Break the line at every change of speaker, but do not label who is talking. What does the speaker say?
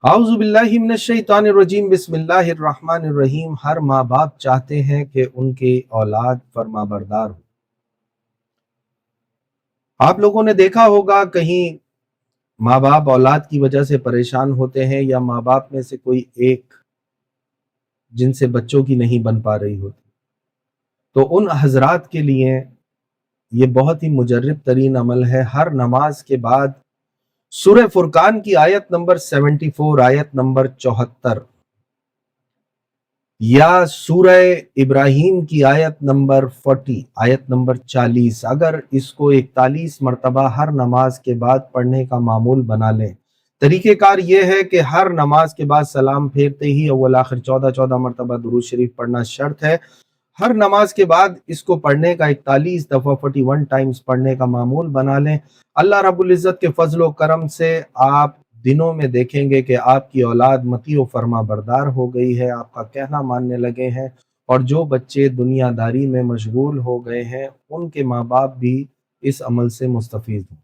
اعوذ باللہ من الشیطان الرجیم بسم اللہ الرحمن الرحیم۔ ہر ماں باپ چاہتے ہیں کہ ان کی اولاد فرما بردار ہو۔ آپ لوگوں نے دیکھا ہوگا کہیں ماں باپ اولاد کی وجہ سے پریشان ہوتے ہیں، یا ماں باپ میں سے کوئی ایک جن سے بچوں کی نہیں بن پا رہی ہوتی، تو ان حضرات کے لیے یہ بہت ہی مجرب ترین عمل ہے۔ ہر نماز کے بعد سورہ فرقان کی آیت نمبر 74، آیت نمبر 74، یا سورہ ابراہیم کی آیت نمبر 40، آیت نمبر 40، اگر اس کو 41 مرتبہ ہر نماز کے بعد پڑھنے کا معمول بنا لیں۔ طریقہ کار یہ ہے کہ ہر نماز کے بعد سلام پھیرتے ہی اول آخر 14 مرتبہ درود شریف پڑھنا شرط ہے۔ ہر نماز کے بعد اس کو پڑھنے کا 41 دفعہ 41 ٹائمز پڑھنے کا معمول بنا لیں۔ اللہ رب العزت کے فضل و کرم سے آپ دنوں میں دیکھیں گے کہ آپ کی اولاد مطیع و فرما بردار ہو گئی ہے، آپ کا کہنا ماننے لگے ہیں، اور جو بچے دنیا داری میں مشغول ہو گئے ہیں ان کے ماں باپ بھی اس عمل سے مستفید ہوں۔